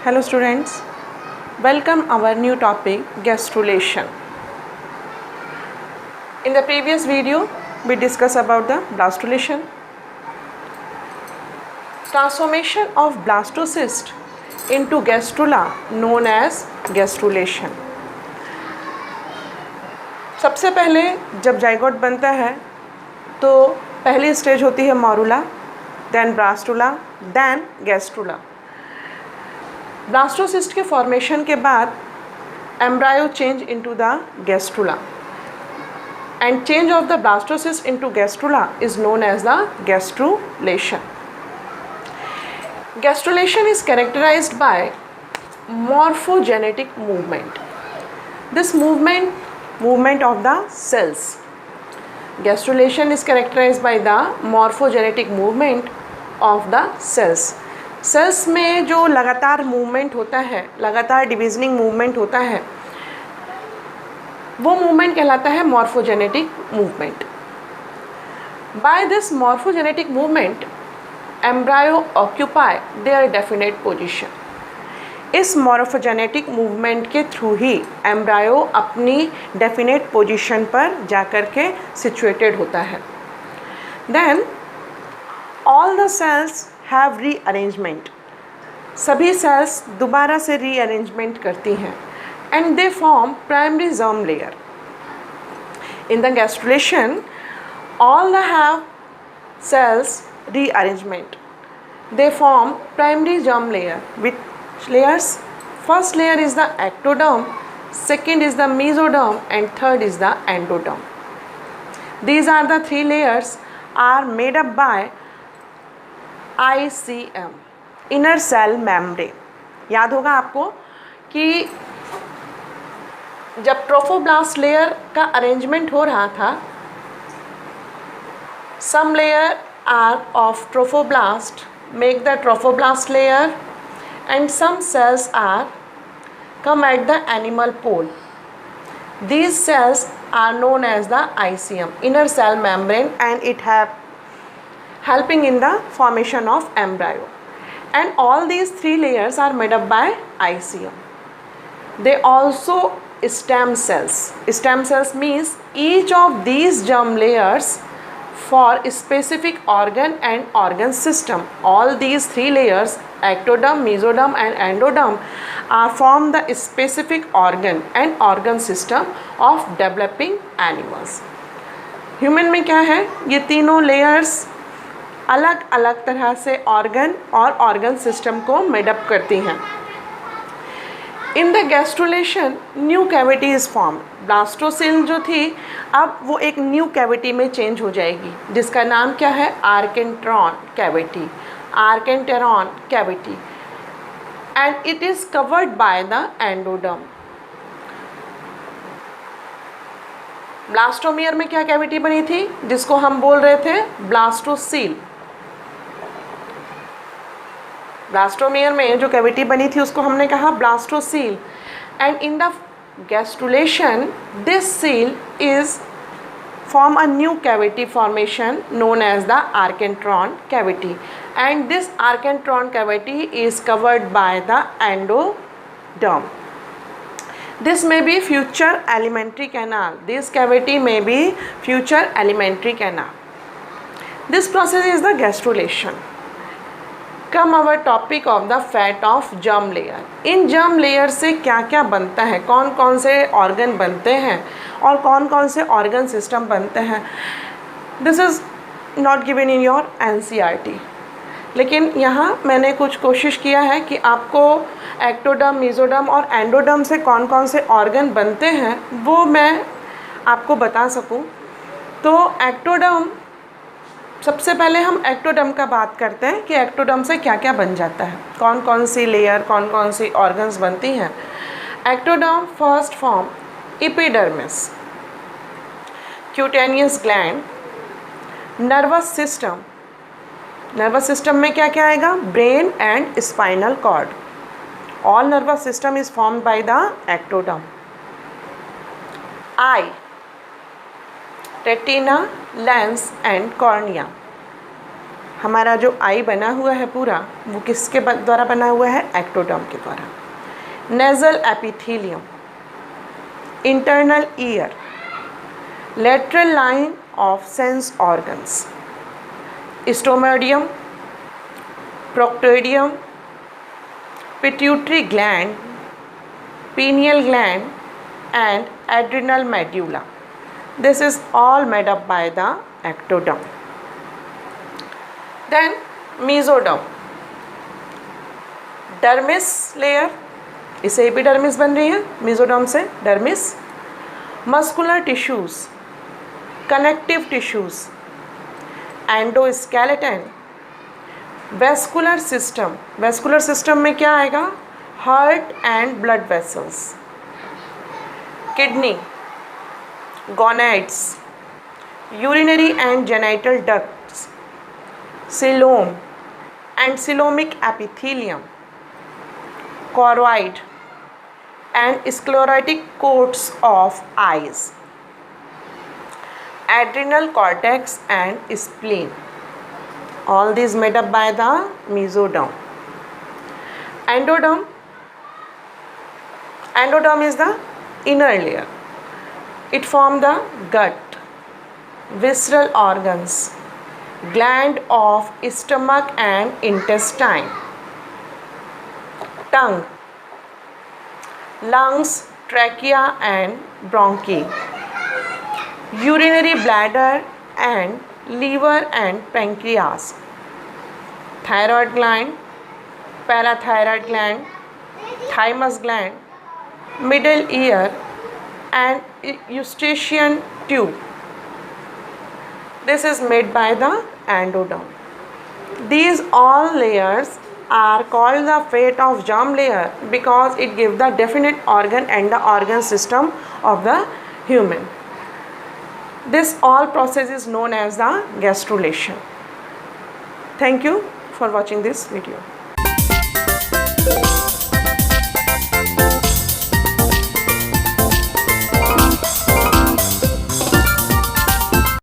Hello students, welcome our new topic gastrulation. In the previous video we discussed about the blastulation. Transformation of blastocyst into gastrula known as gastrulation. सबसे पहले जब zygote बनता है तो पहली stage होती है morula, then blastula, then gastrula. Blastocyst के फॉर्मेशन के बाद embryo change into the gastrula and change of the blastocyst into gastrula is known as the gastrulation. Gastrulation is characterized by morphogenetic movement. This movement of the cells. Gastrulation is characterized by the morphogenetic movement of the cells. Cells में जो लगातार movement होता है, लगातार डिविजनिंग movement होता है, वो movement कहलाता है morphogenetic movement. By this morphogenetic movement embryo occupy their definite position. इस मॉर्फोजेनेटिक मूवमेंट के थ्रू ही एम्ब्रायो अपनी डेफिनेट पोजीशन पर जाकर के सिचुएटेड होता है. Then all the cells have rearrangement. सभी सेल्स दोबारा से रीअरेंजमेंट करती हैं and they form primary germ layer. In the gastrulation all the have cells rearrangement. They form primary germ layer. Which layers? First layer is the ectoderm, second is the mesoderm, and third is the endoderm. These are the three layers are made up by ICM, inner cell membrane. याद होगा आपको कि जब trophoblast layer का arrangement हो रहा था, some layer are of trophoblast make the trophoblast layer and some cells are come at the animal pole. These cells are known as the ICM, inner cell membrane, and it have helping in the formation of embryo. And all these three layers are made up by ICM. They also stem cells. Stem cells means each of these germ layers for specific organ and organ system. All these three layers, ectoderm, mesoderm and endoderm, are form the specific organ and organ system of developing animals. Human में क्या है, ये तीनों layers अलग अलग तरह से organ और organ system को made up करती हैं. In the gastrulation, new cavity is formed. Blastocoel जो थी अब वो एक न्यू कैविटी में चेंज हो जाएगी जिसका नाम क्या है, archenteron cavity, archenteron cavity, and it is covered by the endoderm. Blastomere में क्या कैविटी बनी थी जिसको हम बोल रहे थे ब्लास्टोसील. ब्लास्टोमियर में जो कैविटी बनी थी उसको हमने कहा blastocoel. And in the gastrulation this seal is form a new cavity formation known as the archenteron cavity, and this archenteron cavity is covered by the endoderm. This may be future alimentary canal. This cavity may be future alimentary canal. This process is the gastrulation. Come our topic of the fat of germ layer. In germ layer से क्या क्या बनता है, कौन कौन से organ बनते हैं और कौन कौन से organ system बनते हैं. This is not given in your NCERT. लेकिन यहाँ मैंने कुछ कोशिश किया है कि आपको ectoderm, mesoderm और endoderm से कौन कौन से organ बनते हैं वो मैं आपको बता सकूँ. तो ectoderm, सबसे पहले हम एक्टोडर्म का बात करते हैं कि एक्टोडर्म से क्या क्या बन जाता है, कौन कौन सी लेयर, कौन कौन सी ऑर्गन्स बनती हैं. Ectoderm first form epidermis, cutaneous gland, nervous system. Nervous system में क्या क्या आएगा, brain and spinal cord. All nervous system is formed by the ectoderm. Eye, retina, lens and cornea. हमारा जो आई बना हुआ है पूरा, वो किसके द्वारा बना हुआ है? एक्टोडर्म के द्वारा. Nasal epithelium, internal ear, lateral line of sense organs, stomodeum, proctoidium, pituitary gland, pineal gland and adrenal medulla. This is all made up by the ectoderm. Then mesoderm, dermis layer, इसे epidermis बन रही है mesoderm से dermis. Muscular tissues, connective tissues, endoskeleton, vascular system. Vascular system में क्या आएगा? Heart and blood vessels, kidney, gonads, urinary and genital ducts, coelom and coelomic epithelium, choroid and sclerotic coats of eyes, adrenal cortex and spleen. All these made up by the mesoderm. Endoderm. Endoderm is the inner layer. It forms the gut, visceral organs, gland of stomach and intestine, tongue, lungs, trachea and bronchi, urinary bladder and liver and pancreas, thyroid gland, parathyroid gland, thymus gland, middle ear and eustachian tube. This is made by the endoderm. These all layers are called the fat of germ layer because it gives the definite organ and the organ system of the human. This all process is known as the gastrulation. Thank you for watching this video.